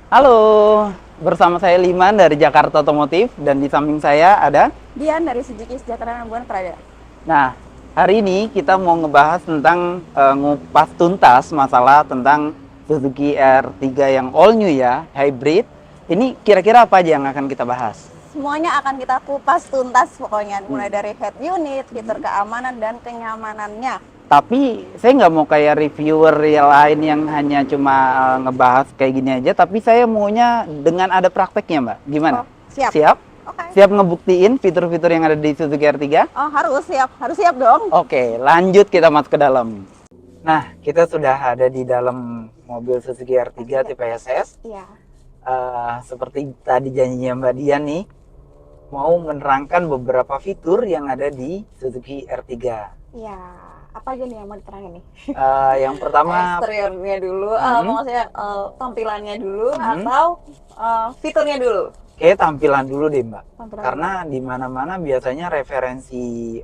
Halo, bersama saya Liman dari Jakarta Otomotif dan di samping saya ada. Dian dari Suzuki Sejahtera Buana Prada. Nah, hari ini kita mau ngebahas tentang ngupas tuntas masalah tentang Suzuki R3 yang all new ya, hybrid. Ini kira-kira apa aja yang akan kita bahas? Semuanya akan kita kupas tuntas pokoknya, mulai Hmm. dari head unit, fitur keamanan dan kenyamanannya. Tapi saya nggak mau kayak reviewer yang lain yang hanya cuma ngebahas kayak gini aja, tapi saya maunya dengan ada prakteknya, Mbak. Gimana? Oh, siap. Siap? Oke. Siap ngebuktiin fitur-fitur yang ada di Suzuki R3? Oh, harus siap dong. Oke, lanjut kita masuk ke dalam. Nah, kita sudah ada di dalam mobil Suzuki R3 tipe SS. Iya. Seperti tadi janjinya Mbak Dian nih, mau menerangkan beberapa fitur yang ada di Suzuki R3. Iya. Apa aja nih yang mau diterangin nih? Yang pertama, Eksteriornya dulu, hmm, maksudnya tampilannya dulu hmm, atau fiturnya dulu? kayak tampilan dulu deh Mbak. Tampilan Karena dulu. di mana-mana biasanya referensi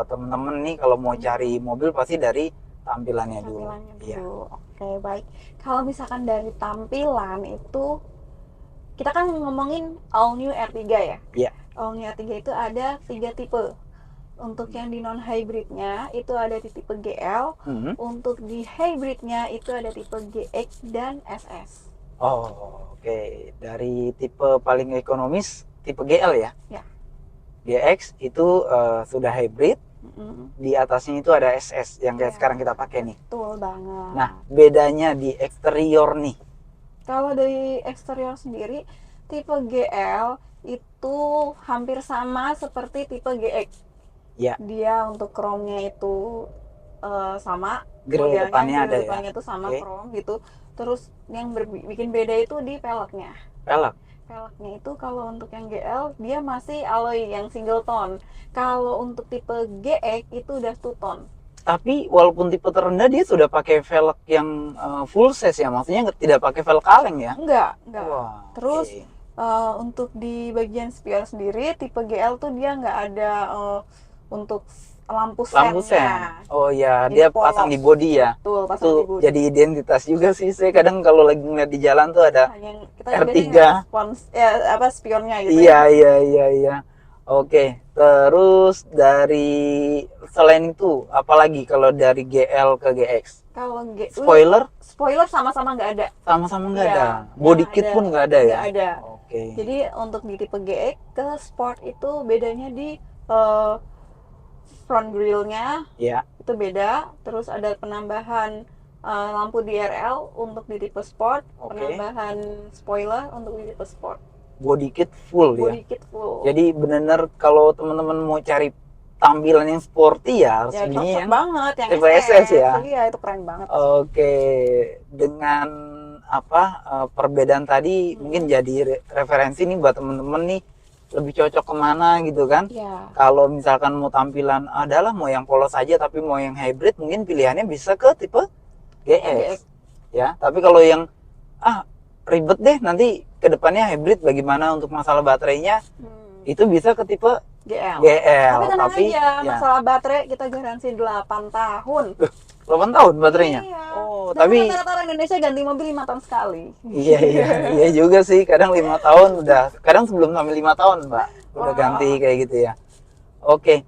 temen-temen nih kalau mau cari mobil pasti dari tampilannya dulu. Tampilannya Iya. dulu. Oke, baik. Kalau misalkan dari tampilan itu kita kan ngomongin all new R3 ya. Iya. All new R3 itu ada 3 tipe. Untuk yang di non hybridnya itu ada di tipe GL. Hmm. Untuk di hybridnya itu ada tipe GX dan SS. Oh, oke. Dari tipe paling ekonomis, tipe GL ya. Ya. GX itu sudah hybrid. Mm-mm. Di atasnya itu ada SS yang kayak Ya, sekarang kita pakai nih. betul banget. Nah, bedanya di eksterior nih. Kalau dari eksterior sendiri, tipe GL itu hampir sama seperti tipe GX. Ya, Dia untuk chrome-nya itu sama, grill modelnya depannya ada grill ya. depannya itu sama Oke. chrome gitu. Terus yang bikin beda itu di peleknya. Pelek. Peleknya itu kalau untuk yang GL dia masih alloy yang single tone. Kalau untuk tipe GX itu udah two tone. Tapi walaupun tipe terendah dia sudah pakai velg yang full size ya, maksudnya tidak pakai velg kaleng ya. Enggak. Wah, Terus oke. untuk di bagian spion sendiri tipe GL tuh dia nggak ada untuk lampu Lampu sen. sennya. Oh ya, Jadi dia polos. pasang di body ya. Betul, pasang Itu di bodi. jadi identitas juga sih. Saya kadang kalau lagi ngeliat di jalan tuh ada Hanya kita R3. biasanya respons ya apa spionnya gitu Iya, ya. iya. Oke, terus dari selain itu, apalagi kalau dari GL ke GX? Kalau Spoiler spoiler sama-sama nggak ada. sama-sama nggak Iya, ada. Body yang kit ada pun nggak ada ya? nggak ada. Oke. Jadi untuk di tipe GX ke sport itu bedanya di eh, front grillnya Ya, itu beda. Terus ada penambahan lampu DRL untuk di tipe sport, oke. penambahan spoiler untuk di tipe sport. Body kit full ya. Body kit full. Jadi benar-benar kalau teman-teman mau cari tampilan yang sporty ya harus Ya ini cocok yang banget yang tipe SS. SS ya. Iya itu keren banget. Oke, dengan apa perbedaan tadi mungkin jadi referensi nih buat temen-temen nih lebih cocok kemana gitu kan? Iya. Kalau misalkan mau tampilan adalah mau yang polos aja tapi mau yang hybrid mungkin pilihannya bisa ke tipe GX. GX ya. Tapi kalau yang ribet deh nanti kedepannya hybrid bagaimana untuk masalah baterainya itu bisa ke tipe GL. GL. Tapi tenang aja, ya, masalah baterai kita garansi 8 tahun. 8 tahun baterainya. Iya. Oh, Dan tapi rata-rata orang Indonesia ganti mobil 5 tahun sekali. iya juga sih. Kadang 5 tahun udah, kadang sebelum sampai 5 tahun, Mbak, udah Wah. ganti kayak gitu ya. Oke,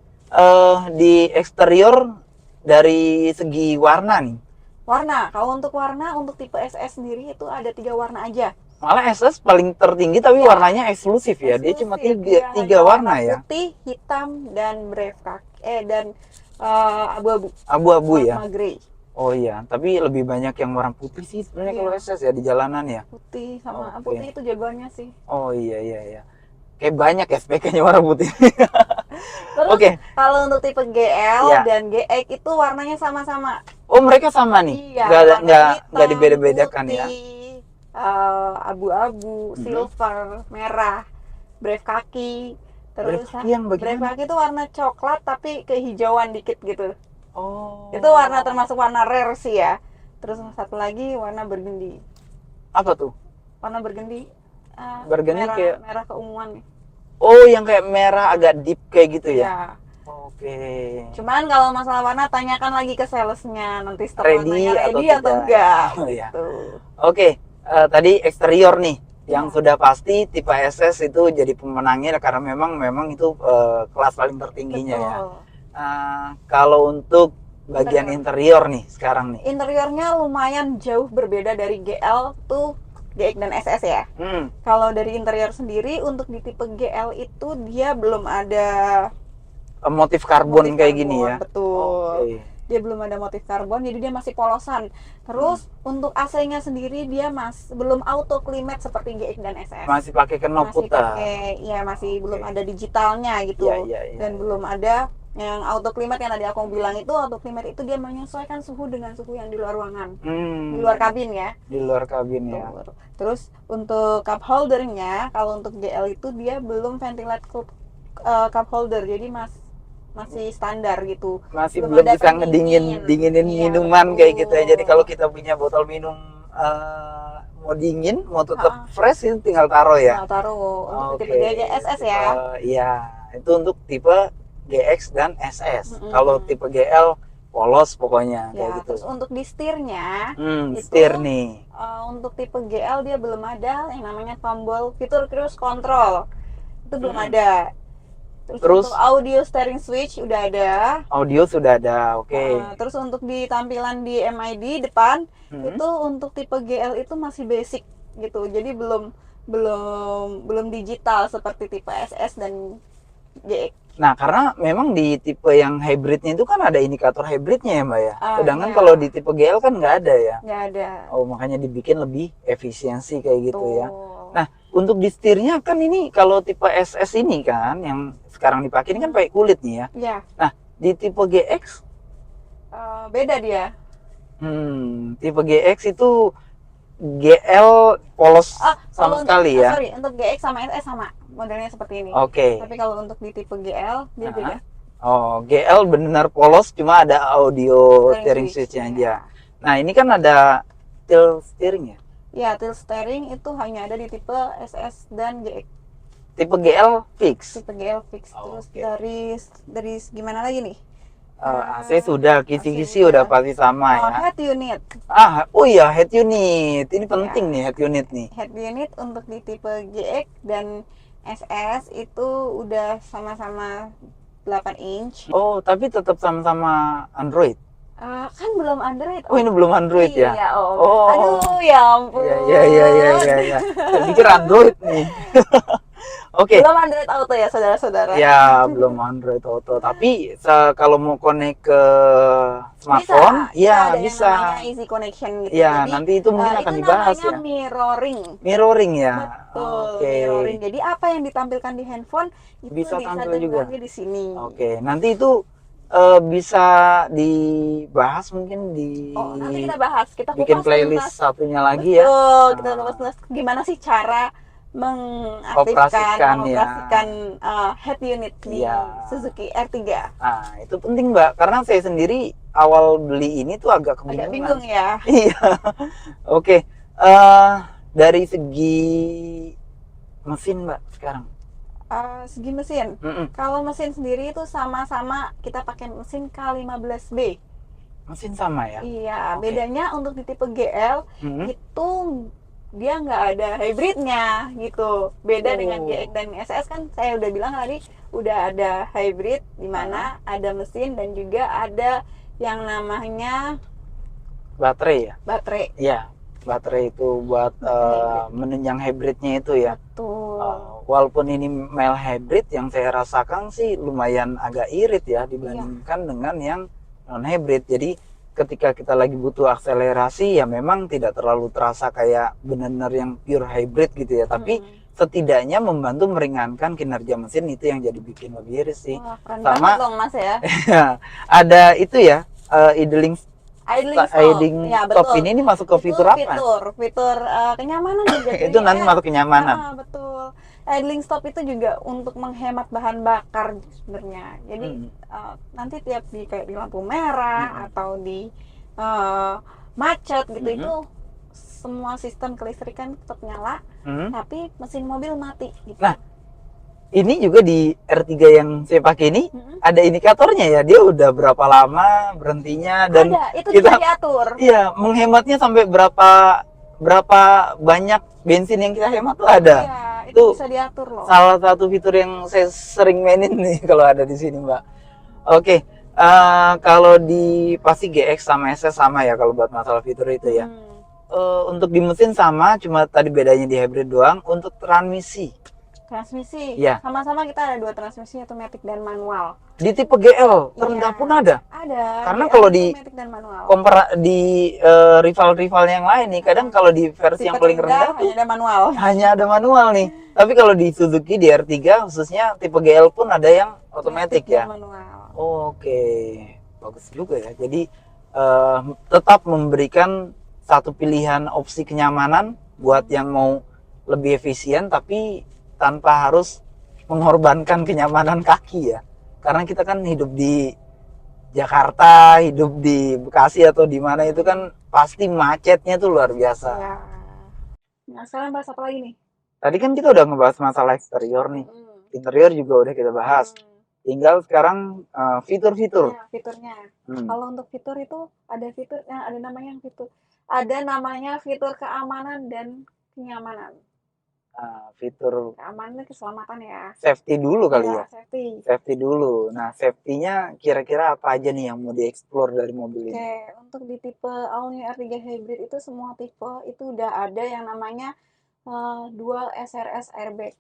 di eksterior dari segi warna nih, Warna, kalau untuk warna untuk tipe SS sendiri itu ada 3 warna aja. malah SS paling tertinggi tapi Iya. warnanya eksklusif ya. Dia cuma Eksklusif, tiga hanya warna ya, putih, hitam, dan brave dan abu-abu. abu-abu ya. Sama grey. Oh iya, tapi lebih banyak yang warna putih sih sebenarnya Iya. kalau SS ya di jalanan ya. Putih sama Oke. putih itu jagoannya sih. Oh iya. Kayak banyak ya SPK-nya warna putih. Terus Oke. kalau untuk tipe GL Iya. dan GX itu warnanya sama-sama. Oh mereka sama nih, Iya, nggak warna dibeda-bedakan putih, ya. abu-abu, Mhm. silver, merah, brave kaki. Terus Brave kaki yang brave bagaimana? kaki itu warna coklat tapi kehijauan dikit gitu. Oh. Itu warna termasuk warna rare sih ya. Terus satu lagi warna burgundy. Apa tuh? Warna burgundy, Burgundy merah, kayak- merah keunguan. Oh yang kayak merah agak deep kayak gitu ya. Ya. Oke. Cuman kalau masalah warna tanyakan lagi ke salesnya nanti setelah Ready warnanya atau ready atau tidak? enggak. Oh, iya. Gitu. Oke. tadi eksterior nih, yang Ya. sudah pasti tipe SS itu jadi pemenangnya karena memang itu kelas paling tertingginya ya. Betul. Kalau untuk bagian interior nih sekarang nih. Interiornya lumayan jauh berbeda dari GL tuh GX dan SS ya. Kalau dari interior sendiri untuk di tipe GL itu dia belum ada Motif karbon motif kayak karbon, gini ya. betul. Oke. Dia belum ada motif karbon, jadi dia masih polosan. Terus untuk AC-nya sendiri dia belum auto climate seperti GX dan SS. Masih pakai knob Masih putar. pakai, ya masih Oke. belum ada digitalnya gitu. Iya. Dan belum ada yang auto climate yang tadi aku bilang itu. Auto climate itu dia menyesuaikan suhu dengan suhu yang di luar ruangan, di luar kabin ya. Di luar kabin ya. Tuh. Terus untuk cup holdernya, kalau untuk GL itu dia belum ventilate cup holder, jadi masih standar gitu. Masih Belum belum ada bisa pendingin. dinginin Iya, minuman kayak gitu ya. betul. Jadi kalau kita punya botol minum mau dingin, mau tetap fresh itu tinggal taruh ya. Nah, taruh untuk Oke. tipe GS ya. Iya, itu untuk tipe GX dan SS. Mm-mm. Kalau tipe GL polos pokoknya Ya, kayak gitu. terus untuk di setirnya itu, Setir nih. untuk tipe GL dia belum ada yang namanya tombol fitur cruise control. Itu belum ada. Terus untuk audio steering switch udah ada. Audio sudah ada, oke. Terus untuk di tampilan di MID depan itu untuk tipe GL itu masih basic gitu. Jadi belum digital seperti tipe SS dan GX. Nah, karena memang di tipe yang hybridnya itu kan ada indikator hybridnya ya, Mbak ya. Sedangkan Iya. kalau di tipe GL kan nggak ada ya. Nggak ada. Oh, makanya dibikin lebih efisiensi kayak gitu ya. Tuh. Nah, untuk di setirnya kan ini kalau tipe SS ini kan yang sekarang dipakai ini kan pakai kulit nih ya. Ya, Nah, di tipe GX beda dia. tipe GX itu GL polos sama Kalau sekali ya. Sorry, untuk GX sama SS sama modelnya seperti ini. Oke. Tapi kalau untuk di tipe GL dia beda. Oh, GL benar polos cuma ada audio steering switch-nya aja. Nah, ini kan ada tilt steering ya. Ya, tilt steering itu hanya ada di tipe SS dan GX. Tipe GL fix. Tipe GL fix. Terus dari gimana lagi nih? AC sudah, kisi-kisi AC udah udah. pasti sama ya. Head unit. Oh iya, head unit. Ini penting nih head unit nih. Head unit untuk di tipe GX dan SS itu udah sama-sama 8 inch. Oh, tapi tetap sama-sama Android. Kan belum Android. Oh, ini belum Android ya? Iya, Oh. Aduh, ya ampun. Iya. Saya pikir Android nih. Oke. Belum Android Auto ya, saudara-saudara. Ya, belum Android Auto. Tapi kalau mau connect ke smartphone, ada bisa. yang namanya easy connection gitu. Ya, Jadi, nanti itu mungkin akan itu dibahas namanya ya. mirroring. Mirroring ya. Betul, Oke. mirroring. Jadi apa yang ditampilkan di handphone itu Bisa tampil juga. ditampilkan di sini. Oke, nanti itu bisa dibahas mungkin di Nanti kita bahas. Kita bikin kupas playlist tuntas. satunya lagi ya. Betul, kita kupas tuntas gimana sih cara mengoperasikan head unit di Suzuki R3. Nah, itu penting Mbak, karena saya sendiri awal beli ini tuh agak kebingungan. Agak bingung ya. Iya. Oke, dari segi mesin Mbak sekarang. Segi mesin. Kalau mesin sendiri itu sama-sama kita pakai mesin K15B. Mesin sama ya? Iya, bedanya untuk di tipe GL itu dia nggak ada hybridnya gitu. Beda dengan GX dan SS kan saya udah bilang tadi udah ada hybrid di mana ada mesin dan juga ada yang namanya baterai ya? Baterai. Iya, baterai itu buat menunjang hybridnya itu ya. Betul. Walaupun ini mild hybrid, yang saya rasakan sih lumayan agak irit ya dibandingkan dengan yang non hybrid. Jadi ketika kita lagi butuh akselerasi ya memang tidak terlalu terasa kayak benar-benar yang pure hybrid gitu ya, tapi setidaknya membantu meringankan kinerja mesin, itu yang jadi bikin lebih irit sih. Wah, keren Sama banget dong Mas ya. ada itu ya, idling ya, stop ini masuk ke fitur apa? Fitur kenyamanan juga. Itu nanti masuk kenyamanan. Betul. Idling stop itu juga untuk menghemat bahan bakar sebenarnya. Jadi nanti tiap kayak di lampu merah atau di macet gitu itu semua sistem kelistrikan tetap nyala, tapi mesin mobil mati gitu. Nah, ini juga di R3 yang saya pakai ini ada indikatornya ya, dia udah berapa lama berhentinya dan ada, itu kita diatur. Iya, menghematnya sampai berapa berapa banyak bensin yang kita hemat tuh ada. Iya, itu Itu bisa diatur loh. salah satu fitur yang saya sering mainin nih kalau ada di sini, Mbak. Oke, kalau di pasti GX sama SS sama ya kalau buat masalah fitur itu ya. Untuk di mesin sama, cuma tadi bedanya di hybrid doang. Untuk transmisi, Transmisi, ya sama-sama kita ada 2 transmisi, otomatis dan manual. di tipe GL terendah Iya. pun ada. Ada. Karena GL kalau di otomatis dan manual. di rival-rival yang lain nih, kadang kalau di versi Tipe yang paling rendah hanya tuh ada manual. hanya ada manual nih. Tapi kalau di Suzuki di R3 khususnya tipe GL pun ada yang otomatis ya. Dan manual. Oke, bagus juga ya. Jadi tetap memberikan satu pilihan opsi kenyamanan buat yang mau lebih efisien, tapi tanpa harus mengorbankan kenyamanan kaki ya. Karena kita kan hidup di Jakarta, hidup di Bekasi atau di mana itu kan pasti macetnya tuh luar biasa. Ya. Nah, sekarang bahas apa lagi nih? Tadi kan kita udah ngebahas masalah eksterior nih. Interior juga udah kita bahas. Tinggal sekarang fitur-fitur. Ya, fiturnya. Hmm. Kalau untuk fitur itu ada fiturnya, ada namanya fitur. Ada namanya fitur keamanan dan kenyamanan. Fitur Keamanan dan keselamatan ya. safety dulu kali ya. Safety. Safety dulu. Nah, safety-nya kira-kira apa aja nih yang mau dieksplor dari mobil ini? Oke, untuk di tipe All New R3 Hybrid itu semua tipe itu udah ada yang namanya dual SRS airbag.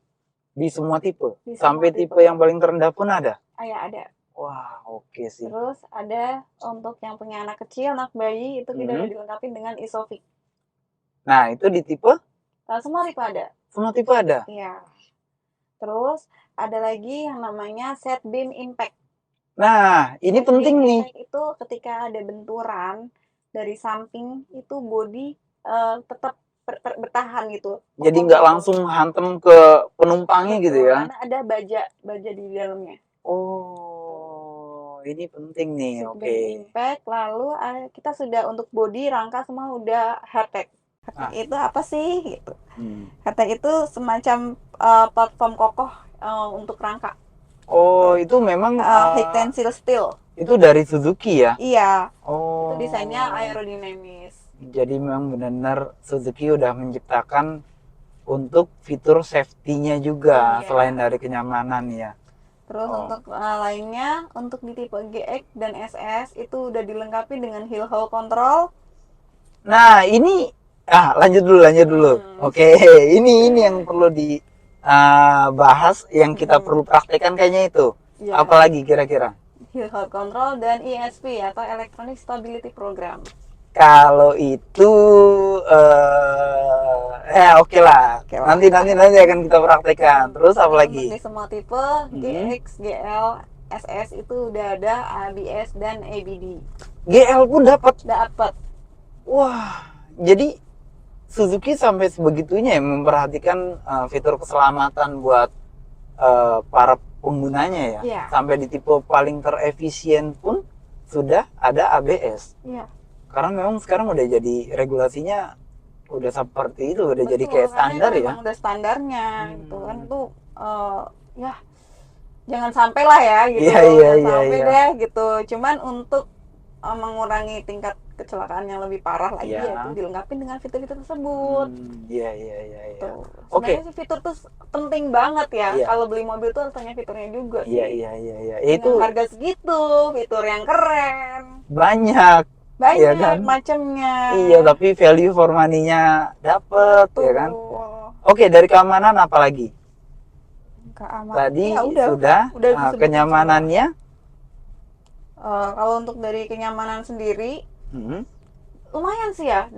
Di semua tipe? Di semua Sampai tipe yang paling terendah pun ada? Ya, ada. Wah, oke sih. Terus ada untuk yang punya anak kecil, anak bayi, itu kita udah dilengkapi dengan Isofix. Nah, itu di tipe? Semua tipe ada. Semua tipe ada? Iya. Terus ada lagi yang namanya Set Beam Impact. Nah, ini Set penting Beam nih. Impact itu ketika ada benturan dari samping, itu body tetap bertahan gitu. Jadi nggak langsung hantem ke penumpangnya gitu ya? Karena ada baja di dalamnya. Oh, ini penting nih. Set Oke. Beam Impact, lalu kita sudah untuk body, rangka semua udah hardtech. Hardtech itu apa sih gitu? Hardtech itu semacam platform kokoh untuk rangka. Oh, itu memang High tensile steel. itu dari Suzuki ya? Iya. Oh. Itu desainnya aerodinamis. Jadi memang benar-benar Suzuki udah menciptakan untuk fitur safety-nya juga selain dari kenyamanan ya. Terus untuk lainnya, untuk di tipe GX dan SS itu udah dilengkapi dengan hill hold control. Nah, ini lanjut dulu. Oke, ini yang perlu dibahas, yang kita perlu praktekkan kayaknya itu. Ya. Apalagi kira-kira? Hill hold control dan ESP atau Electronic Stability Program. Kalau itu oke lah. Nanti akan kita praktekkan. Terus apa lagi? Di semua tipe GX, GL, SS itu udah ada ABS dan ABD. GL pun dapat. Wah, jadi Suzuki sampai sebegitunya ya memperhatikan fitur keselamatan buat para penggunanya ya. Iya. Sampai di tipe paling terefisien pun sudah ada ABS. Iya. Karena memang sekarang udah jadi regulasinya udah seperti itu, udah jadi kayak standar ya. Udah standarnya gitu kan tuh ya jangan sampai lah ya gitu. Jangan sampai deh gitu. Cuman untuk mengurangi tingkat kecelakaan yang lebih parah lagi ya itu dilengkapi dengan fitur-fitur tersebut. Iya. Sebenarnya sih fitur tuh penting banget ya. Kalau beli mobil tuh harus tanya fiturnya juga sih. Iya. Itu harga segitu, fitur yang keren. Banyak ya kan? Macamnya. Iya, tapi value for money-nya dapet ya kan. Oke, dari keamanan apa lagi? Tadi sudah kenyamanannya. Kalau untuk dari kenyamanan sendiri lumayan sih ya.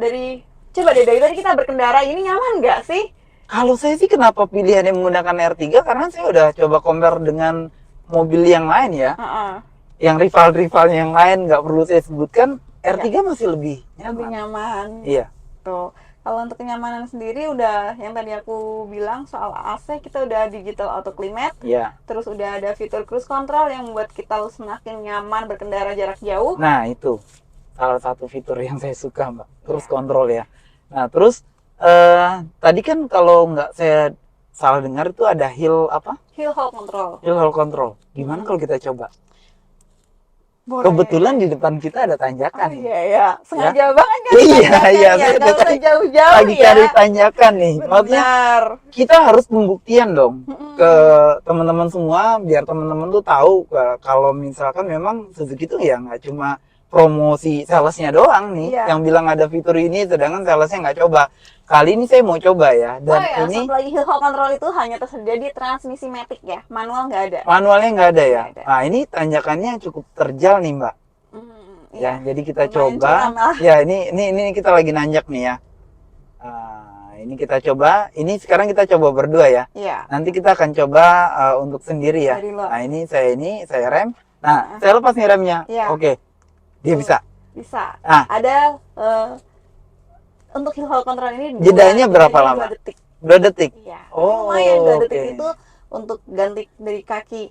Coba deh dari kita berkendara ini nyaman nggak sih? Kalau saya sih kenapa pilihannya menggunakan R3 karena saya udah coba compare dengan mobil yang lain ya. Yang rival-rival yang lain nggak perlu saya sebutkan, R3 masih lebih nyaman. Iya. Tuh. Kalau untuk kenyamanan sendiri udah yang tadi aku bilang soal AC, kita udah digital auto climate. Iya. Terus udah ada fitur cruise control yang membuat kita semakin nyaman berkendara jarak jauh. Nah, itu salah satu fitur yang saya suka, Mbak. Cruise control ya. Nah, terus tadi kan kalau nggak saya salah dengar itu ada hill apa? Hill hold control. Hill hold control. Gimana kalau kita coba? Boleh. Kebetulan di depan kita ada tanjakan Oh nih. iya ya, sengaja banget kan Iya, tanjakannya, iya, saya nggak usah tadi jauh-jauh lagi ya. cari tanjakan nih. Maksudnya Benar. kita harus pembuktian dong Mm-mm. ke teman-teman semua biar teman-teman tuh tahu kalau misalkan memang Suzuki tuh ya nggak cuma promosi salesnya doang nih Iya. yang bilang ada fitur ini sedangkan salesnya nggak coba. Kali ini saya mau coba ya Oh dan ya, ini satu lagi hill hold control itu hanya tersedia di transmisi matic ya, manual nggak ada. manualnya nggak ada ya. Nggak ada. Nah ini tanjakannya cukup terjal nih Mbak. Iya. Ya jadi kita Lumayan coba. curam lah. Ya ini kita lagi nanjak nih ya. Ini kita coba. Ini sekarang kita coba berdua ya. Iya. Nanti kita akan coba untuk sendiri ya. Dari luar. Nah ini saya rem. Nah saya lepas nih remnya. Iya. Oke, dia bisa. Bisa. Ah. Ada untuk hill hold control ini Jedanya berapa lama? 2 detik. 2 detik. Iya. Oh, Lumayan 2 detik oke. itu untuk ganti dari kaki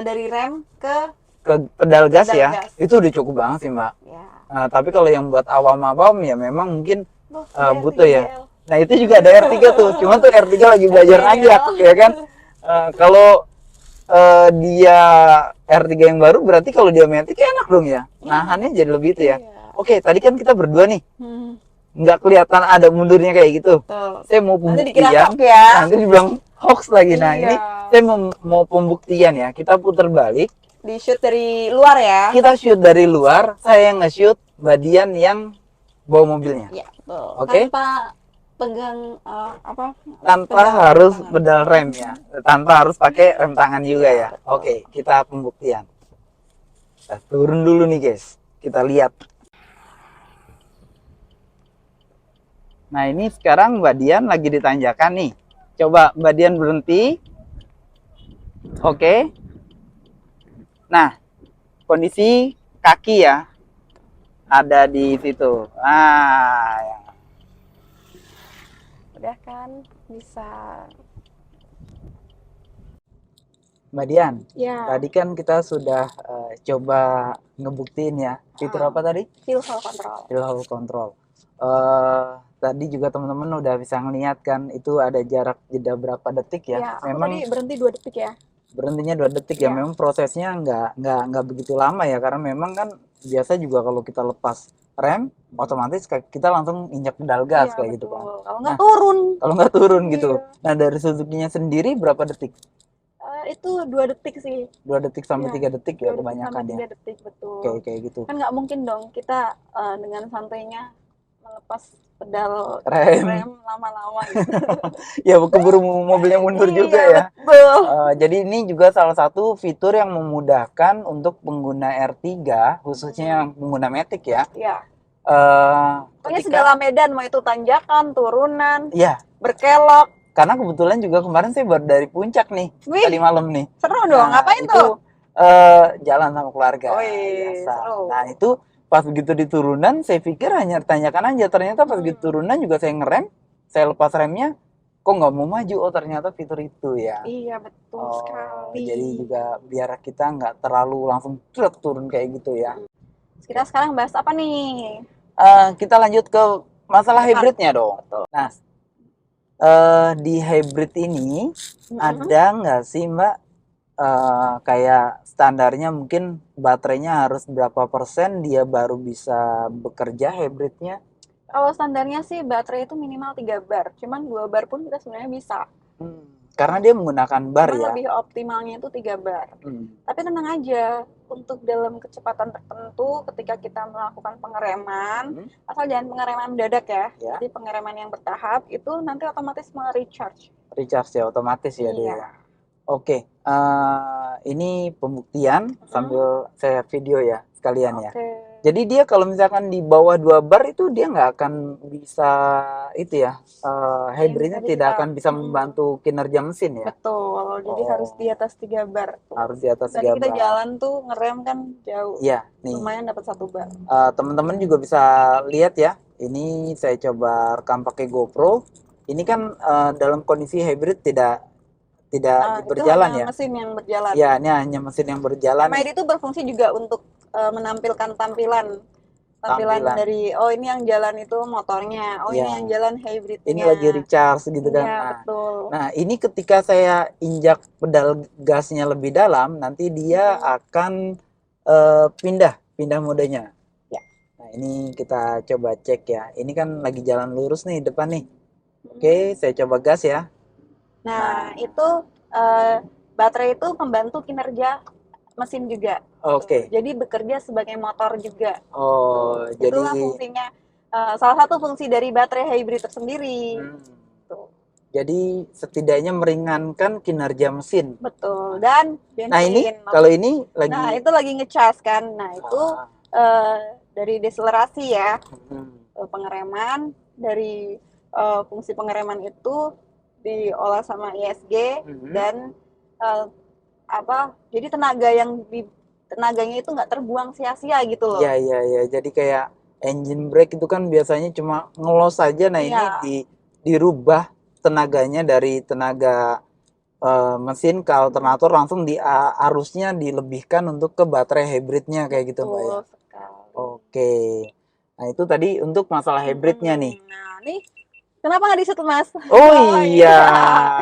dari rem ke Ke pedal gas Pedal ya. gas. Itu udah cukup banget sih Mbak. ya. Nah, tapi kalau yang buat awam-awam ya memang mungkin Loh, butuh ya. RTGL. Nah itu juga ada R3 tuh. Cuma tuh R3 lagi belajar RTGL. nanjak ya kan. Kalau dia R3 yang baru berarti kalau dia matic enak dong ya. Nahannya jadi lebih itu ya. Iya. Oke, tadi kan kita berdua nih. Hmm, Nggak kelihatan ada mundurnya kayak gitu. betul. Saya mau Nanti dikira pembuktian. hoax ya. Nanti dibilang hoax lagi. Nah Iya. ini saya mau pembuktian ya. Kita putar balik. Di shoot dari luar ya. Kita shoot dari luar. Saya nge-shoot Mbak Dian yang bawa mobilnya. Iya, betul. Oke. Tanpa pegang Tanpa pedal harus tangan. pedal rem ya, tanpa harus pakai rem tangan juga ya. Betul. Oke, kita pembuktian. Kita turun dulu nih guys, kita lihat. Nah ini sekarang Mbak Dian lagi ditanjakan nih. Coba Mbak Dian berhenti. Oke. Nah kondisi kaki ya ada di situ. Nah, ya. Udah kan bisa. Mbak Dian, Ya. tadi kan kita sudah coba ngebuktiin ya. Fitur apa tadi? Hill hold control. Hill hold control. Tadi juga teman-teman udah bisa ngeliat kan itu ada jarak jeda berapa detik ya. Ya, aku Memang tadi berhenti 2 detik ya. berhentinya 2 detik ya. Ya. Memang prosesnya nggak begitu lama ya karena memang kan biasa juga kalau kita lepas rem otomatis kita langsung injak pedal gas Iya, kayak gitu betul. kan. Kalau nggak Nah. turun. Kalau nggak turun gitu. Iya. Nah dari Suzuki-nya sendiri berapa detik? Itu 2 detik sih. 2 detik sampai Iya, 3 detik 2 ya detik kebanyakan sampai ya. 3 detik, betul. Kayak gitu. Kan nggak mungkin dong kita dengan santainya melepas pedal Rem. lama-lama gitu. Ya keburu mobilnya mundur juga Iya, ya. betul. Jadi ini juga salah satu fitur yang memudahkan untuk pengguna R3 khususnya yang pengguna Matic ya. Ya. Pokoknya Ketika segala medan, mau itu tanjakan, turunan, ya berkelok. karena kebetulan juga kemarin saya baru dari puncak nih Wih, tadi malam nih. seru dong. Nah, Ngapain itu, tuh? jalan sama keluarga Wih, biasa. seru. Nah itu pas begitu di turunan saya pikir hanya tanjakan aja, ternyata pas begitu turunan juga saya ngerem, saya lepas remnya, kok nggak mau maju, oh ternyata fitur itu ya. Iya, betul sekali. Jadi juga biar kita nggak terlalu langsung truk turun kayak gitu ya. Kita sekarang bahas apa nih? Kita lanjut ke masalah Depan. hybridnya dong. Nah, di hybrid ini ada nggak sih Mbak kayak standarnya mungkin baterainya harus berapa persen dia baru bisa bekerja hybridnya? Kalau standarnya sih baterai itu minimal 3 bar. Cuman 2 bar pun kita sebenarnya bisa. Karena dia menggunakan bar Cuman ya. lebih optimalnya itu 3 bar. Tapi tenang aja, untuk dalam kecepatan tertentu ketika kita melakukan pengereman, asal jangan pengereman mendadak ya. Ya. Jadi pengereman yang bertahap itu nanti otomatis recharge. Recharge ya otomatis ya dia. Iya. Oke, ini pembuktian sambil saya video ya sekalian ya. Oke. Jadi dia kalau misalkan di bawah 2 bar itu dia nggak akan bisa itu ya, hybridnya tadi tidak kita- akan bisa membantu kinerja mesin ya. Betul. Jadi Oh. harus di atas 3 bar. Tuh. Harus di atas Tadi 3 kita bar. jalan tuh ngerem kan jauh. Iya, nih. Lumayan dapat 1 bar. Teman-teman juga bisa lihat ya. Ini saya coba rekam pakai GoPro. Ini kan dalam kondisi hybrid tidak Itu berjalan hanya ya. mesin yang berjalan. Ya, ini hanya mesin yang berjalan. MID itu berfungsi juga untuk menampilkan tampilan dari ini yang jalan itu motornya, ini Ya. yang jalan hybridnya. Ini lagi recharge gitu kan. Iya, Nah, betul. nah, ini ketika saya injak pedal gasnya lebih dalam, nanti dia akan pindah modenya. Ya. Nah, ini kita coba cek ya. Ini kan lagi jalan lurus nih depan nih. Oke, saya coba gas ya. Nah, itu baterai itu membantu kinerja mesin juga. Oke. Jadi bekerja sebagai motor juga. Oh, Itulah jadi fungsinya, salah satu fungsi dari baterai hybrid tersendiri. Tuh, jadi setidaknya meringankan kinerja mesin. betul. Dan Nah, ini bensin. kalau ini Nah, lagi itu lagi ngecas kan. Nah, itu ah, dari deselerasi ya, hmm, pengereman. Dari fungsi pengereman itu diolah sama ISG dan eh, jadi tenaganya itu nggak terbuang sia-sia gitu loh. iya iya iya. Jadi kayak engine brake itu kan biasanya cuma ngelos saja. Nah, ini Iya, dirubah tenaganya dari tenaga mesin ke alternator langsung arusnya dilebihkan untuk ke baterai hybridnya kayak gitu Mbak ya. betul sekali. Oke. Nah, itu tadi untuk masalah hybridnya nih. Nah, nih kenapa nggak di situ mas? Oh Oh iya,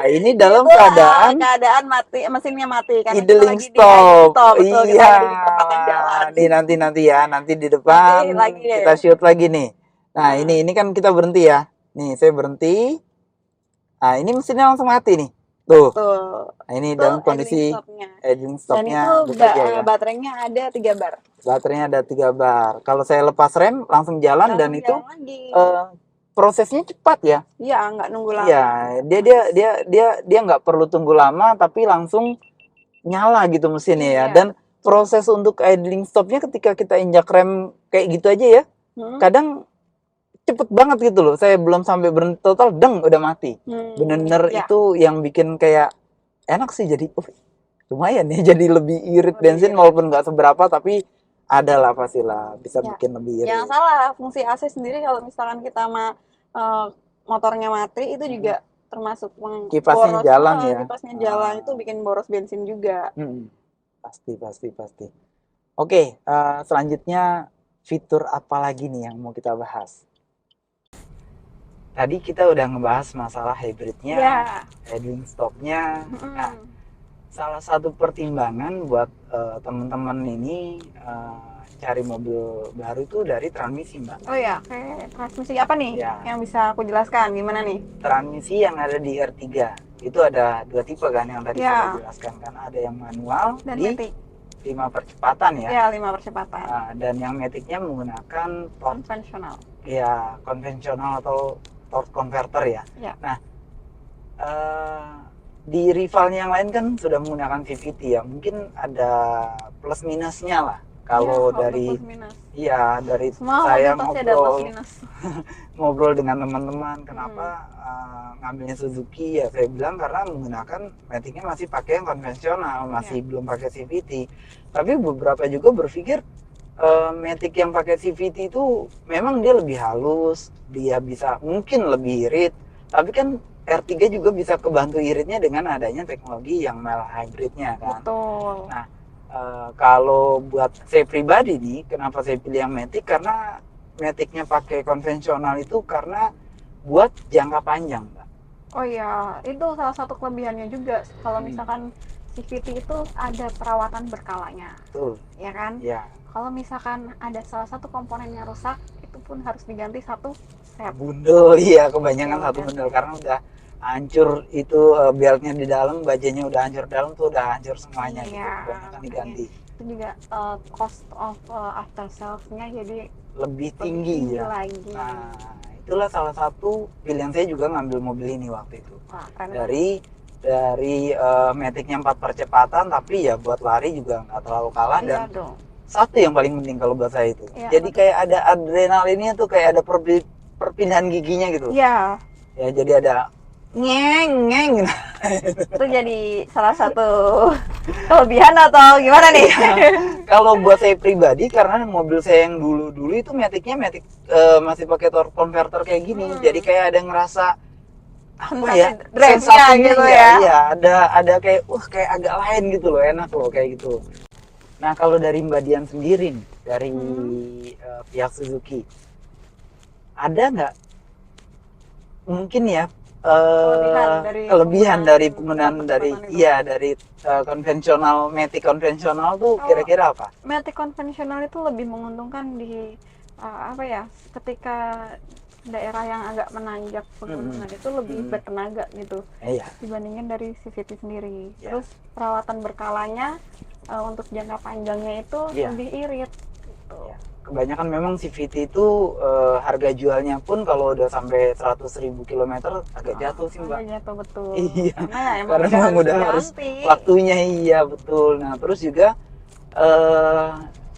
ini dalam itu keadaan keadaan mati, mesinnya mati karena kita idling lagi di idling stop. stop, betul kita Iya. lagi di perempatan jalan. Nih nanti ya, nanti di Nanti depan lagi kita deh. shoot lagi nih. Nah, Nah, ini kan kita berhenti ya. Nih, saya berhenti. Nah, ini mesinnya langsung mati nih. Tuh. betul. Nah, ini Itu dalam idling kondisi stopnya. idling Dan stopnya itu bekerja ya. baterainya ada 3 bar. Baterainya ada 3 bar. Kalau saya lepas rem langsung jalan dan Langsung itu jalan lagi. prosesnya cepat ya. Iya, nggak nunggu lama. Iya, dia nggak perlu tunggu lama tapi langsung nyala gitu mesinnya ya. Iya, Dan proses untuk idling stopnya ketika kita injak rem kayak gitu aja ya, kadang cepet banget gitu loh. Saya belum sampai berhenti total, deng udah mati. Bener-bener ya. itu yang bikin kayak enak sih jadi. Lumayan ya jadi lebih irit bensin walaupun nggak seberapa tapi ada lah pastilah bisa Ya. bikin lebih irit. Jangan salah, fungsi AC sendiri kalau misalkan kita motornya mati itu juga termasuk Kipasnya jalan ya. Kipasnya jalan itu bikin boros bensin juga. Pasti. Oke, selanjutnya fitur apa lagi nih yang mau kita bahas? Tadi kita udah ngebahas masalah hybridnya, idling stopnya. Nah, salah satu pertimbangan buat teman-teman ini cari mobil baru itu dari transmisi, Mbak. Oh ya, kayak transmisi apa nih Ya. yang bisa aku jelaskan? Gimana nih? Transmisi yang ada di R3 itu ada 2 tipe kan yang tadi saya jelaskan kan. Ada yang manual Dan di matic. 5 percepatan ya. Ya, 5 percepatan. Nah, dan yang maticnya menggunakan Konvensional. ya konvensional atau torque converter ya. Nah, di rivalnya yang lain kan sudah menggunakan CVT ya. Mungkin ada plus minusnya lah. Kalau dari dari semua saya pasti ada plus minus. ngobrol dengan teman-teman kenapa ngambilnya Suzuki ya saya bilang karena menggunakan maticnya masih pakai yang konvensional, masih belum pakai CVT. Tapi beberapa juga berpikir matic yang pakai CVT itu memang dia lebih halus, dia bisa mungkin lebih irit, tapi kan R3 juga bisa kebantu iritnya dengan adanya teknologi yang mild hybridnya kan. Betul. Nah, kalau buat saya pribadi nih, kenapa saya pilih yang matic? Karena maticnya pakai konvensional itu karena buat jangka panjang, Mbak. Oh iya, itu salah satu kelebihannya juga. Kalau misalkan CVT itu ada perawatan berkalanya. Betul. Ya kan? Ya. Kalau misalkan ada salah satu komponennya rusak, itu pun harus diganti satu set. Bundel, iya kebanyakan satu bundel karena udah hancur itu beltnya di dalam, bajanya udah hancur dalam tuh udah hancur semuanya gitu. Kebanyakan diganti. Itu juga cost of after sales-nya jadi lebih tinggi ya. Lagi. Nah, itulah salah satu pilihan saya juga ngambil mobil ini waktu itu. Wah, dari maticnya 4 percepatan tapi ya buat lari juga nggak terlalu kalah dan satu yang paling penting kalau buat saya itu. Jadi kayak ada adrenalinnya tuh kayak ada perpindahan giginya gitu. Iya. Ya jadi ada ngeng. Itu jadi salah satu kelebihan atau gimana nih? Kalau buat saya pribadi karena mobil saya yang dulu itu matic masih pakai torque converter kayak gini. Jadi kayak ada ngerasa apa ya? Drive-nya gitu ya. Iya, ada kayak kayak agak lain gitu loh, enak loh kayak gitu. Nah, kalau dari Mbak Dian sendiri nih, dari pihak Suzuki, ada nggak mungkin ya Kelebihan dari kelebihan dari percepatan itu. iya dari konvensional, Matic konvensional tuh Kalau kira-kira apa? Matic konvensional itu lebih menguntungkan di apa ya, ketika daerah yang agak menanjak pegunungan itu lebih bertenaga gitu Iya. dibandingin dari CVT sendiri. Ya. Terus perawatan berkalanya untuk jangka panjangnya itu Iya. lebih irit gitu. Ya. Kebanyakan memang CVT itu harga jualnya pun kalau udah sampai 100.000 kilometer agak jatuh sih Mbak. Agak jatuh betul. Iya. Karena ya emang Karena memang udah harus diganti. waktunya, iya betul. Nah terus juga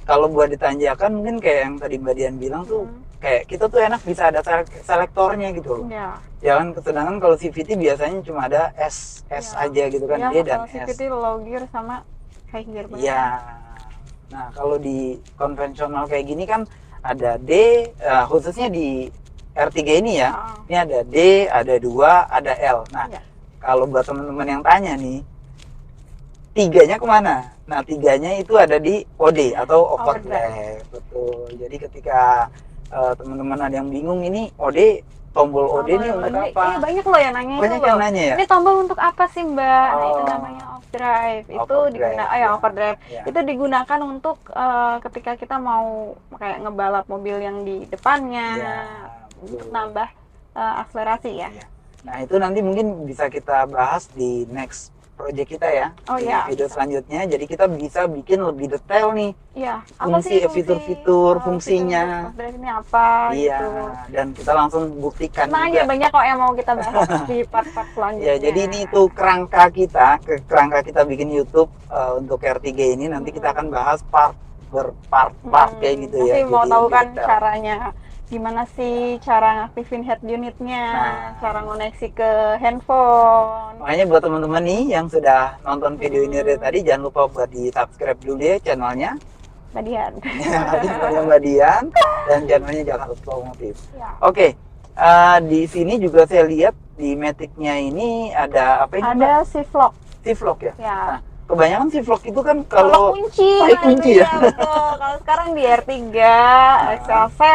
kalau buat ditanjakan mungkin kayak yang tadi Mbak Dian bilang tuh, kayak kita tuh enak bisa ada selektornya gitu loh. Ya. Jangan sedangkan kalau CVT biasanya cuma ada S Ya. aja gitu kan, Ya, D dan kalau S. CVT low gear sama high gear. Iya. Nah, kalau di konvensional kayak gini kan ada D, khususnya di R3 ini ya. Ini ada D, ada 2, ada L. Nah, Ya. kalau buat teman-teman yang tanya nih, tiganya kemana? Nah, tiganya itu ada di OD atau overdrive. Betul. Jadi ketika teman-teman ada yang bingung ini OD, tombol OD ini untuk apa? Iya, banyak loh yang nanya Banyak itu yang loh. nanya ya? Ini tombol untuk apa sih Mbak? Nah, itu Oh. namanya off drive. Itu Overdrive, digunakan ya. overdrive. Ya. Itu digunakan untuk ketika kita mau kayak ngebalap mobil yang di depannya Ya, untuk betul. nambah akselerasi ya. Iya. Nah, itu nanti mungkin bisa kita bahas di next project kita ya. Oh, di iya. video selanjutnya. Jadi kita bisa bikin lebih detail nih Iya, apa fungsi, sih fitur-fitur, fungsinya. off drive ini apa Iya, gitu. dan kita langsung buktikan Tenang aja, juga. banyak kok yang mau kita bahas di part-part selanjutnya. Ya, jadi ini itu kerangka kita bikin YouTube untuk R3 ini. Nanti kita akan bahas part part kayak gitu ya. Nanti mau Jadi tahu lebih kan detail. caranya gimana sih cara ngaktifin head unitnya, cara ngoneksi ke handphone. Makanya buat teman-teman nih yang sudah nonton video ini dari tadi, jangan lupa buat di subscribe dulu ya channelnya. Tadian. Channelnya Mbak Dian dan channelnya Jakarta Otomotif. Ya. Oke, di sini juga saya lihat di Matic-nya ini ada apa ini? Ada shift lock. Shift lock ya. Ya. Nah, kebanyakan shift lock itu kan Kalau kalau kunci, pakai kunci ya. betul. Kalau sekarang di R3, XL7,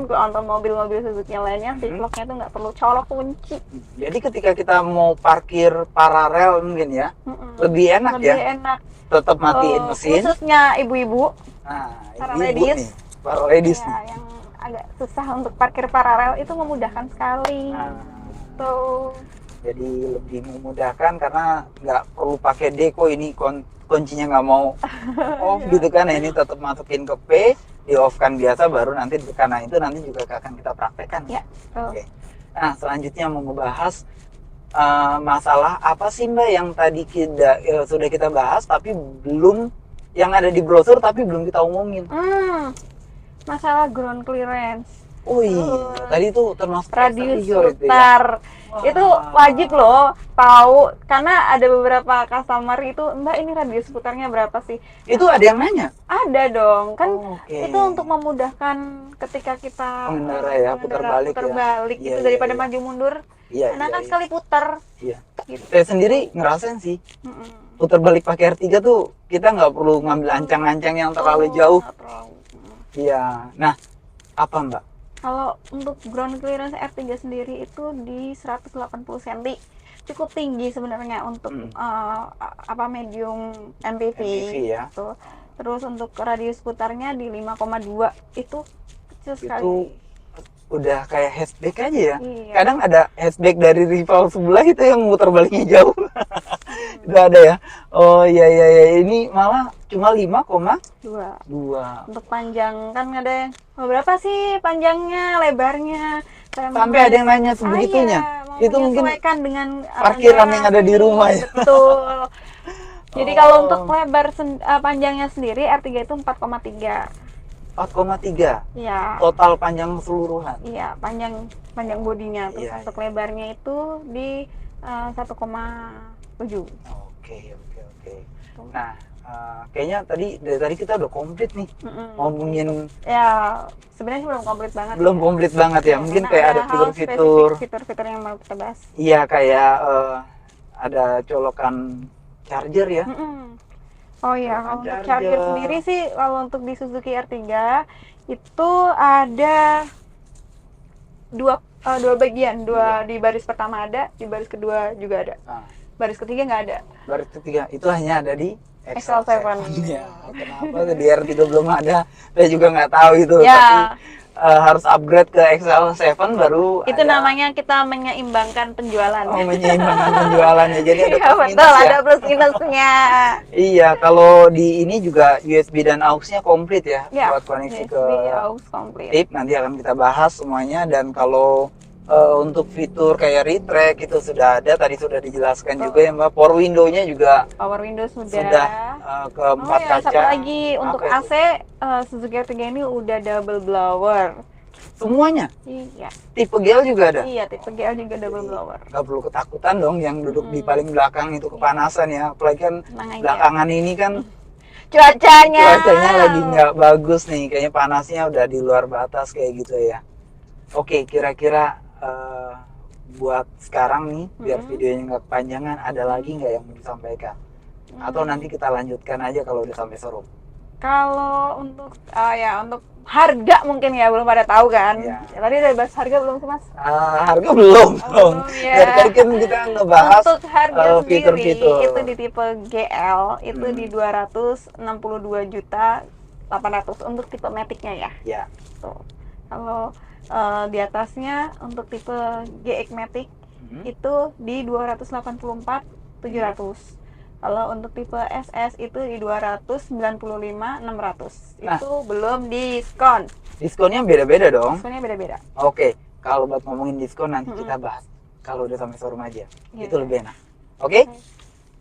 untuk mobil-mobil Suzuki lainnya, shift locknya itu nggak perlu colok kunci. Jadi ketika kita mau parkir paralel mungkin ya, lebih enak Lebih ya. enak. Tetap matiin mesin. Khususnya ibu-ibu. Nah, Para ibu ladies. nih, para ladies Ya, nih. yang agak susah untuk parkir paralel itu memudahkan sekali. Nah, Tuh. jadi lebih memudahkan karena nggak perlu pakai deko ini kuncinya nggak mau off gitu kan. Nah, ini tetap masukin ke P, di off kan biasa, baru nanti ditekan. Nah, itu nanti juga akan kita praktekkan. Ya. Oke. Nah, selanjutnya mau ngebahas masalah apa sih Mbak yang tadi sudah kita bahas tapi belum, yang ada di brosur tapi belum kita omongin. Masalah ground clearance. Oh iya, tadi itu termasuk Radius exterior itu ya. putar. Itu wajib loh tahu karena ada beberapa customer itu, Mbak ini radius putarnya berapa sih? Itu ada yang nanya? Ada dong, kan Oke. itu untuk memudahkan ketika kita Pengendara ya, putar balik ya. gitu Iya, daripada iya. maju mundur. Iya, Karena iya, kan iya. sekali putar. Iya. Gitu. Saya sendiri ngerasain sih, putar balik pakai R3 tuh kita nggak perlu ngambil ancang-ancang yang terlalu jauh. Nggak terlalu. Iya. Nah, apa Mbak? Kalau untuk ground clearance R3 sendiri itu di 180 cm. Cukup tinggi sebenarnya untuk medium MPV ya. gitu. Terus untuk radius putarnya di 5,2 itu kecil sekali. Itu udah kayak hatchback aja ya. Iya. Kadang ada hatchback dari rival sebelah itu yang muter baliknya jauh. Itu ada ya. Oh iya iya iya, ini malah cuma 5,2. Untuk panjang kan ada yang berapa sih panjangnya, lebarnya? Sampai ada yang nanya sebegitunya. Itu mungkin menyesuaikan dengan parkiran yang ada di rumah ya. Betul. Jadi kalau untuk lebar panjangnya sendiri R3 itu 4,3. 4,3 Iya. total panjang keseluruhan. Iya, panjang bodinya. Terus Iya, untuk lebarnya itu di 1,7. Oke. Nah, kayaknya dari tadi kita udah komplit nih ngomongin. Ya, sebenarnya sih belum komplit banget. Belum komplit banget ya. Mungkin Karena kayak ada hal fitur-fitur. spesifik, fitur-fitur yang mau kita bahas. Iya, kayak ada colokan charger ya. Oh iya, kalau untuk Charger. charger sendiri sih, kalau untuk di Suzuki R3 itu ada dua bagian, dua di baris pertama ada, di baris kedua juga ada. Nah, Baris ketiga nggak ada. baris ketiga itu hanya ada di Excel 7. Ya, kenapa di R3 belum ada? Saya juga nggak tahu itu. Ya. Tapi harus upgrade ke Excel 7 baru Itu ada. namanya kita menyeimbangkan penjualan. Oh, menyeimbangkan penjualannya. Jadi ada Iya plus betul, minus ya. ada plus minusnya. Iya, kalau di ini juga USB dan AUX-nya komplit ya, Ya, buat koneksi ke USB AUX komplit. tip. Nanti akan kita bahas semuanya. Dan kalau untuk fitur kayak retract itu sudah ada, tadi sudah dijelaskan juga ya Mbak. Power window-nya juga Power window sudah. ke Oh 4 ya, kaca. satu lagi untuk Apa AC Suzuki R3 ini udah double blower. Semuanya. Iya. Tipe gel juga ada. Iya, tipe GL juga double blower. Nggak perlu ketakutan dong yang duduk di paling belakang itu kepanasan ya. Apalagi kan Tenang aja. belakangan ini kan Cuacanya lagi nggak bagus nih. Kayaknya panasnya udah di luar batas kayak gitu ya. Oke, kira-kira buat sekarang nih, biar videonya nggak kepanjangan, ada lagi nggak yang mau disampaikan? Atau nanti kita lanjutkan aja kalau udah sampai showroom? Kalau untuk untuk harga mungkin ya belum pada tahu kan. Iya. Ya, tadi udah bahas harga belum sih Mas? Harga belum dong. Iya. Dari tadi kan kita ngebahas Untuk harga sendiri fitur-fitur. itu di tipe GL itu di 262 juta 800 untuk tipe Matic-nya ya. Ya. Tuh. Kalau di atasnya untuk tipe GX Matic itu di 284 700. Kalau untuk tipe SS itu di 295 600. Nah. Itu belum diskon. Diskonnya beda-beda dong. Diskonnya beda-beda. Oke, kalau buat ngomongin diskon nanti kita bahas kalau udah sampai showroom aja. Iya. Itu lebih enak. Oke?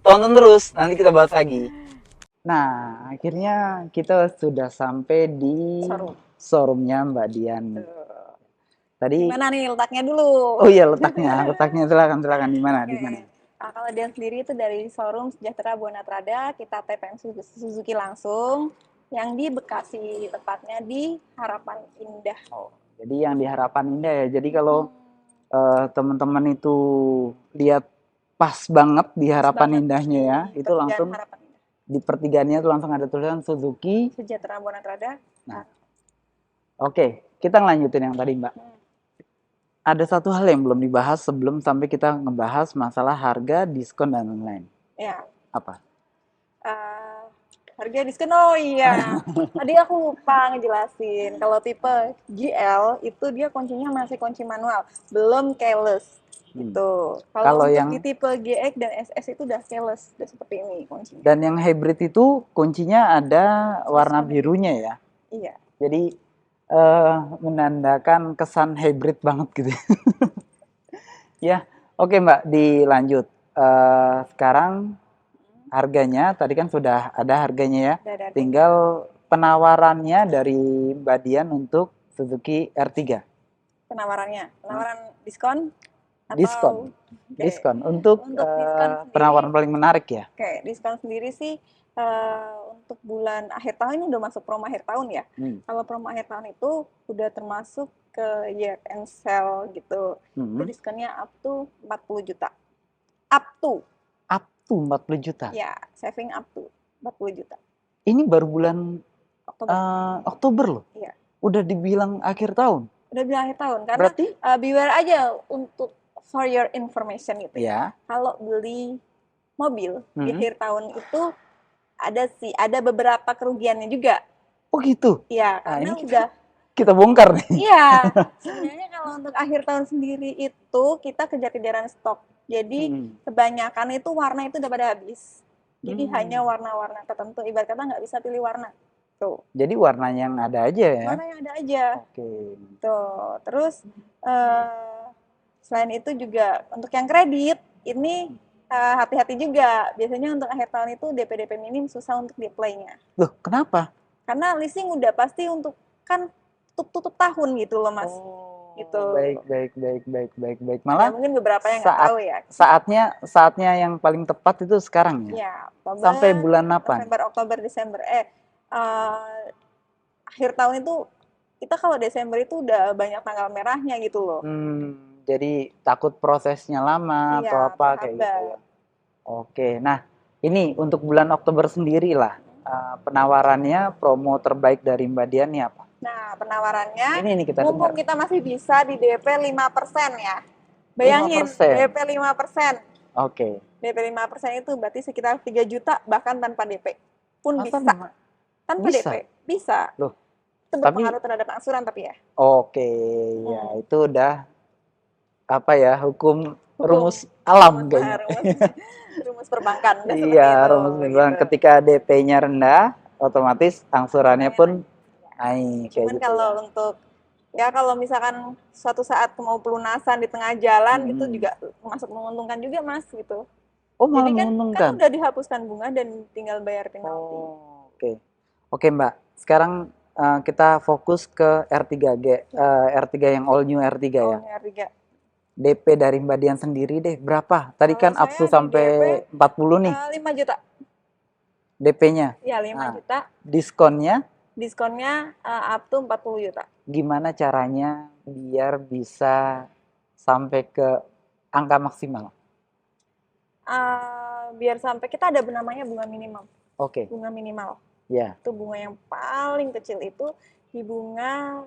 Tonton terus, nanti kita bahas lagi. Nah, akhirnya kita sudah sampai di showroomnya Mbak Dian. Tadi Gimana nih letaknya dulu? Oh iya, letaknya silakan di mana? Di mana? Nah, kalau Dian sendiri itu dari showroom Sejahtera Bonatrada, kita TPM Suzuki langsung. Yang di Bekasi, tepatnya di Harapan Indah. Oh, jadi yang di Harapan Indah ya. Jadi kalau teman-teman itu lihat pas banget di Harapan Indahnya ya, itu langsung di pertigaannya itu langsung ada tulisan Suzuki Sejahtera Bonatrada. Nah, oke, kita ngelanjutin yang tadi Mbak. Ada satu hal yang belum dibahas sebelum sampai kita ngebahas masalah harga, diskon, dan lain-lain. Ya. Apa? Harga diskon, oh iya. Tadi aku lupa ngejelasin. Kalau tipe GL itu dia kuncinya masih kunci manual, belum keyless. Gitu. Kalau yang di tipe GX dan SS itu udah keyless, udah seperti ini kuncinya. Dan yang hybrid itu kuncinya ada warna birunya ya? Iya. Jadi menandakan kesan hybrid banget gitu. Ya, oke Mbak, dilanjut. Sekarang harganya, tadi kan sudah ada harganya ya. Tinggal penawarannya dari Mbak Dian untuk Suzuki R3. Penawaran diskon? Atau... Diskon. Untuk diskon penawaran paling menarik ya. Oke, diskon sendiri sih untuk bulan akhir tahun ini udah masuk promo akhir tahun ya. Kalau promo akhir tahun itu udah termasuk ke year end sale gitu. Itu diskonnya up to 40 juta. Up to 40 juta? Ya, saving up to 40 juta. Ini baru bulan Oktober loh? Iya. Udah dibilang akhir tahun? Udah bilang akhir tahun, karena berarti beware aja untuk for your information gitu ya. Kalau beli mobil di akhir tahun itu ada beberapa kerugiannya juga. Oh gitu? Iya, karena ini kita bongkar nih. Iya, sebenarnya kalau untuk akhir tahun sendiri itu kita kejar-kejaran stok. Jadi kebanyakan itu warna itu udah pada habis. Jadi hanya warna-warna tertentu. Ibarat kata nggak bisa pilih warna. Tuh. Jadi warnanya yang ada aja ya? Warna yang ada aja. Oke. Tuh. Terus selain itu juga untuk yang kredit ini hati-hati juga. Biasanya untuk akhir tahun itu DP minim susah untuk di-apply-nya. Loh, kenapa? Karena leasing udah pasti untuk kan tutup tahun gitu loh Mas. Gitu. Baik. Malah ya, mungkin beberapa yang nggak tahu ya. Saatnya yang paling tepat itu sekarang ya. Ya, Oktober, sampai bulan apa? November, Oktober, Desember. Akhir tahun itu kita kalau Desember itu udah banyak tanggal merahnya gitu loh. Jadi takut prosesnya lama atau apa kayak gitu ya. Oke, nah ini untuk bulan Oktober sendiri lah penawarannya promo terbaik dari Mbak Dian ini apa? Nah, penawarannya, Ini kita mumpung dengar. kita masih bisa di DP 5% ya. Bayangin, 5%. DP 5%. Oke. DP 5% itu berarti sekitar 3 juta bahkan tanpa DP. Pun Masa bisa. Tanpa bisa? DP. Bisa. Loh, Itu tapi berpengaruh terhadap angsuran tapi ya. oke, ya Hmm. itu udah apa ya, hukum Hukum rumus alam rumus kayaknya. rumus rumus perbankan udah seperti Iya, itu rumus memang gitu. ketika DP-nya rendah, otomatis angsurannya Bunganya pun naik. naik kayak Cuman gitu ya. kalau untuk ya kalau misalkan suatu saat mau pelunasan di tengah jalan itu Hmm. juga masuk menguntungkan juga Mas gitu. Oh, malah Jadi kan menguntungkan. udah dihapuskan bunga dan tinggal bayar penalti. Oh, oke. Oke, Mbak. Sekarang kita fokus ke R3G, R3 yang all new R3 ya. Oh, R3. DP dari Mbak Dian sendiri deh, berapa? Tadi Kalau kan up to saya di DP sampai 40 nih 5 juta. DP-nya. Ya, 5 Nah, juta. diskonnya Diskonnya up to 40 juta. gimana caranya biar bisa sampai ke angka maksimal? Biar sampai kita ada namanya bunga minimum. Oke, Bunga minimal. ya. Itu bunga yang paling kecil itu di bunga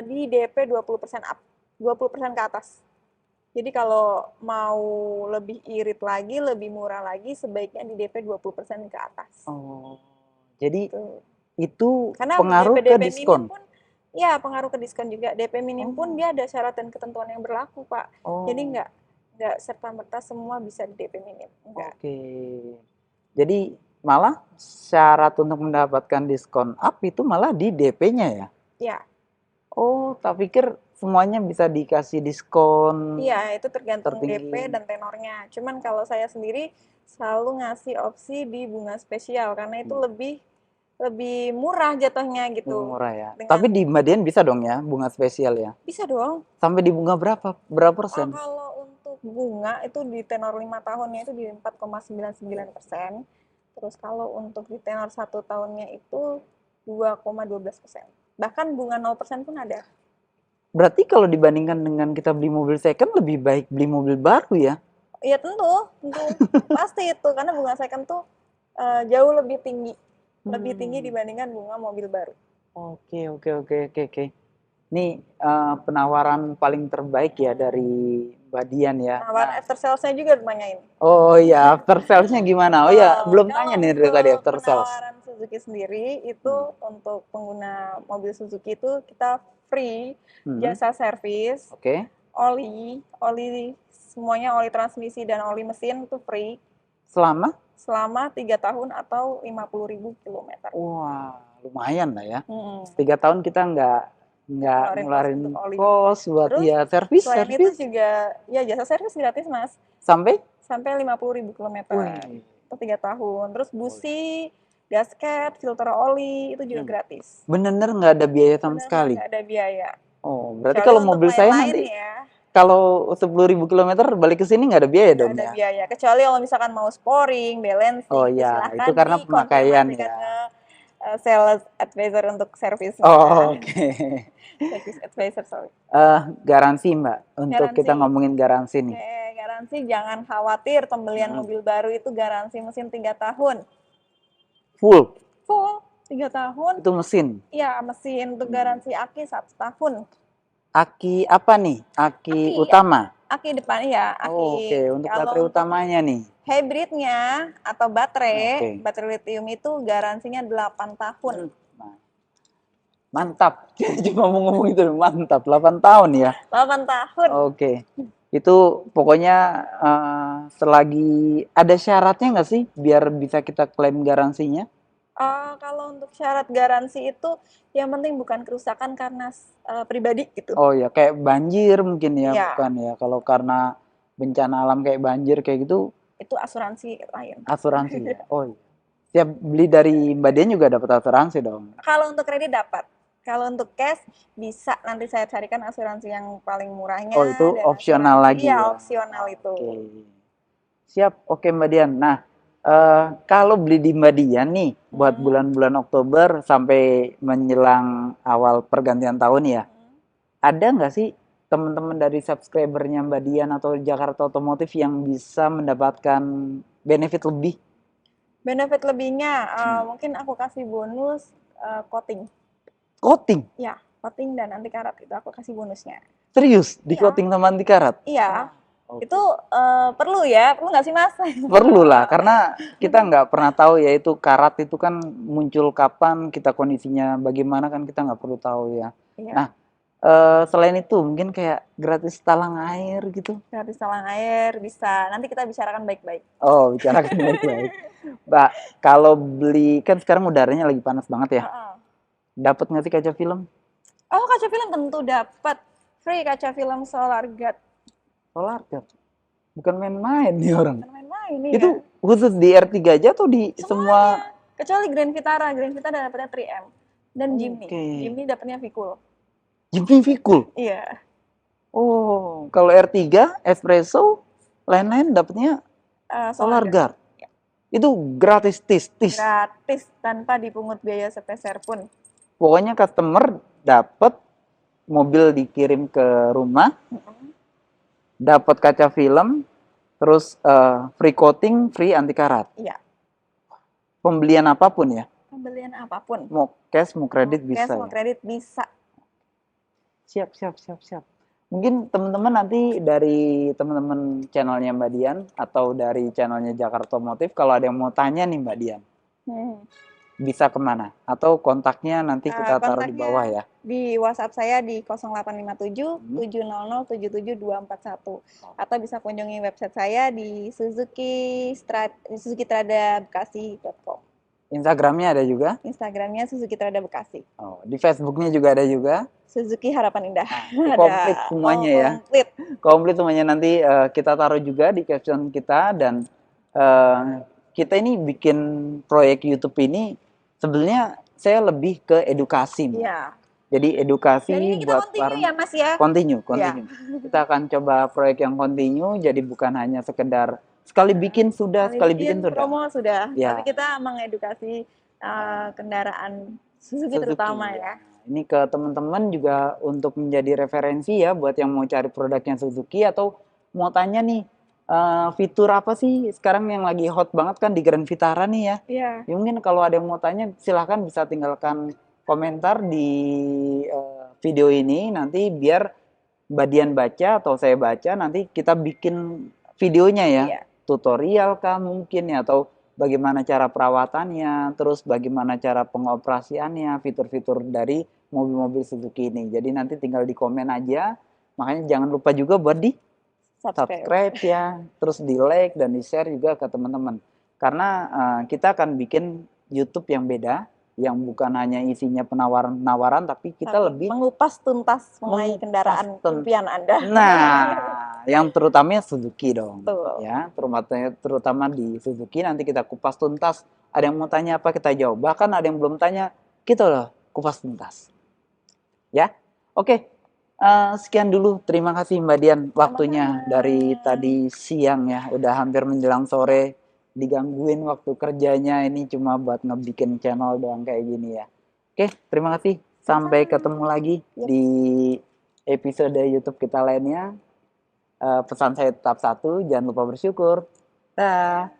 di DP 20% up. 20% ke atas. Jadi kalau mau lebih irit lagi, lebih murah lagi, sebaiknya di DP 20% ke atas. Oh, jadi Tuh. itu Karena pengaruh ke DP minim diskon. pun, ya pengaruh ke diskon juga. DP minim pun Oh, dia ada syarat dan ketentuan yang berlaku, Pak. Jadi oh, nggak serta-merta semua bisa di DP minim. Enggak. oke. Jadi malah syarat untuk mendapatkan diskon up itu malah di DP-nya ya? Ya, Oh, tak pikir semuanya bisa dikasih diskon iya itu tergantung DP tertinggi. dan tenornya. Cuman kalau saya sendiri selalu ngasih opsi di bunga spesial karena itu Hmm, lebih lebih murah jatuhnya gitu. murah ya. Dengan Tapi di Madian bisa dong ya, bunga spesial ya. bisa dong. Sampai di bunga berapa? Berapa persen? Kalau untuk bunga itu di tenor 5 tahunnya itu di 4,99%. Terus kalau untuk di tenor 1 tahunnya itu 2,12%. Bahkan bunga 0% pun ada. Berarti kalau dibandingkan dengan kita beli mobil second lebih baik beli mobil baru ya? Iya tentu, tentu. Pasti itu karena bunga second tuh jauh lebih tinggi. Lebih tinggi Hmm. dibandingkan bunga mobil baru. Oke, oke, oke, oke, oke. Ini penawaran paling terbaik ya dari Mbak Dian ya. Penawaran Nah, after sales-nya juga ditanyain. oh ya, after sales-nya gimana? Oh ya, belum tanya Kalau nih dari tadi untuk after sales. penawaran Suzuki sendiri itu Hmm. untuk pengguna mobil Suzuki itu kita free Hmm. jasa servis, Oke. oli semuanya oli transmisi dan oli mesin itu free Selama? selama 3 tahun atau 50.000 kilometer. Wah, lumayan lah ya. Hmm, 3 tahun kita nggak ngeluarin kos ngeluarin untuk oli. kos buat Terus ya servis selain itu servis juga ya jasa servis gratis Mas sampai. sampai 50.000 kilometer Wih. atau 3 tahun. Terus Oh, busi, gasket, filter oli itu juga hmm. gratis. Bener-bener nggak ada biaya sama Benar-benar sekali. nggak ada biaya. Oh, berarti Kecuali kalau untuk mobil saya lain-lain nanti ya, kalau 10.000 kilometer balik ke sini nggak ada biaya nggak dong ada ya? biaya. Kecuali kalau misalkan mau sporing, Oh balancing, itu ya, itu silahkan karena pemakaian dikonfirmasikan ya. ke sales advisor untuk servisnya. Oh, oke. Service advisor, sorry. Garansi Mbak, untuk kita Garansi. ngomongin garansi nih. Oke, garansi jangan khawatir pembelian Hmm. mobil baru itu garansi mesin 3 tahun. Full, Full 3 tahun. itu mesin. Iya, mesin untuk Hmm. garansi aki 1 tahun. Aki apa nih? Aki Aki, utama. aki depan ya, Oh, oke, aki. untuk baterai Kalau untuk utamanya nih. hybridnya atau baterai, Oke. baterai lithium itu garansinya 8 tahun. Nah, mantap. Cuma mau ngomong itu, mantap. 8 tahun ya. 8 tahun. Oke. Itu pokoknya selagi ada syaratnya nggak sih biar bisa kita klaim garansinya? Kalau untuk syarat garansi itu yang penting bukan kerusakan karena pribadi gitu. Oh ya, kayak banjir mungkin ya, Iya, bukan ya. Kalau karena bencana alam kayak banjir kayak gitu, itu asuransi lain. asuransi ya. Oh iya. Tiap beli dari Mbak Dian juga dapat asuransi dong. Kalau untuk kredit dapat. Kalau untuk cash bisa nanti saya carikan asuransi yang paling murahnya Oh, itu dan opsional asuransi lagi ya ya. opsional itu. Oke. Siap, oke Mbak Dian. Nah, kalau beli di Mbak Dian nih buat Hmm. bulan-bulan Oktober sampai menjelang awal pergantian tahun ya, ada nggak sih teman-teman dari subscribernya Mbak Dian atau Jakarta Otomotif yang bisa mendapatkan benefit lebih? Benefit lebihnya mungkin aku kasih bonus coating. Coating? Ya, coating dan anti karat itu aku kasih bonusnya. Serius? Di Iya. coating sama anti karat? Iya, Oke. itu perlu ya, perlu nggak sih Mas? Perlu lah, karena kita nggak pernah tahu ya itu karat itu kan muncul kapan, kita kondisinya bagaimana kan kita nggak perlu tahu ya. Iya, Nah, selain itu mungkin kayak gratis talang air gitu. gratis talang air bisa. Nanti kita bicarakan baik-baik. Oh, bicarakan baik-baik. Mbak, kalau beli kan sekarang udaranya lagi panas banget ya. Heeh. Dapat nggak sih kaca film? Oh, kaca film tentu dapat. Free kaca film Solar Guard. Solar Guard. Bukan main-main nih orang. Bukan main-main nih Itu ya. khusus di R3 aja atau di semua? Semuanya. Kecuali Grand Vitara. Grand Vitara dapatnya 3M. Dan Jimny. Oke. Jimny dapatnya Vicul. Jimny Vicul. Iya. Oh, kalau R3, Espresso, lain-lain dapatnya Solar Guard. Ya. Itu gratis tis. Gratis tanpa dipungut biaya sepeser pun. Pokoknya customer dapat mobil dikirim ke rumah, dapat kaca film, terus free coating, free anti karat. Iya. Pembelian apapun ya. Pembelian apapun. Mau cash, mau kredit Cash, bisa. mau Ya? kredit bisa. Siap. Mungkin teman-teman nanti dari teman-teman channelnya Mbak Dian atau dari channelnya Jakarta Otomotif, kalau ada yang mau tanya nih Mbak Dian, bisa kemana? Atau kontaknya nanti kita taruh di bawah ya? Di WhatsApp saya di 0857 700 77241 atau bisa kunjungi website saya di suzukitrada.bekasi.com. Instagramnya ada juga? Instagramnya Suzuki Trada Bekasi. Oh, di Facebooknya juga ada juga? Suzuki Harapan Indah. Komplit semuanya ya? Komplit semuanya, nanti kita taruh juga di caption kita. Dan kita ini bikin proyek YouTube ini sebenarnya saya lebih ke edukasi. Iya. Jadi edukasi dan ini kita buat continue ya Mas ya? Continue. Kita akan coba proyek yang continue, jadi bukan hanya sekedar sekali bikin sudah, sekali bikin sudah. Promo sudah, ya. Tapi kita mengedukasi kendaraan Suzuki terutama ya. Ini ke teman-teman juga untuk menjadi referensi ya buat yang mau cari produknya Suzuki atau mau tanya nih fitur apa sih sekarang yang lagi hot banget kan di Grand Vitara nih ya. Iya. Ya mungkin kalau ada yang mau tanya silahkan bisa tinggalkan komentar di video ini, nanti biar Mbak Dian baca atau saya baca, nanti kita bikin videonya ya. Iya. Tutorial kah mungkin ya, atau bagaimana cara perawatannya, terus bagaimana cara pengoperasiannya, fitur-fitur dari mobil-mobil Suzuki ini. Jadi nanti tinggal di komen aja. Makanya jangan lupa juga buat di subscribe ya, terus di like dan di share juga ke teman-teman. Karena kita akan bikin YouTube yang beda, yang bukan hanya isinya penawaran-penawaran, tapi kita lebih mengupas tuntas mengenai kendaraan impian Anda. Nah, yang terutamanya Suzuki dong. Betul. Ya, terutama di Suzuki nanti kita kupas tuntas. Ada yang mau tanya apa kita jawab. Bahkan ada yang belum tanya, kita loh kupas tuntas. Ya. Oke. Sekian dulu. Terima kasih Mbak Dian waktunya dari tadi siang ya. Udah hampir menjelang sore. Digangguin waktu kerjanya, ini cuma buat ngebikin channel doang kayak gini ya. Oke, terima kasih. Sampai ketemu lagi di episode YouTube kita lainnya. Pesan saya tetap satu, jangan lupa bersyukur. Dah.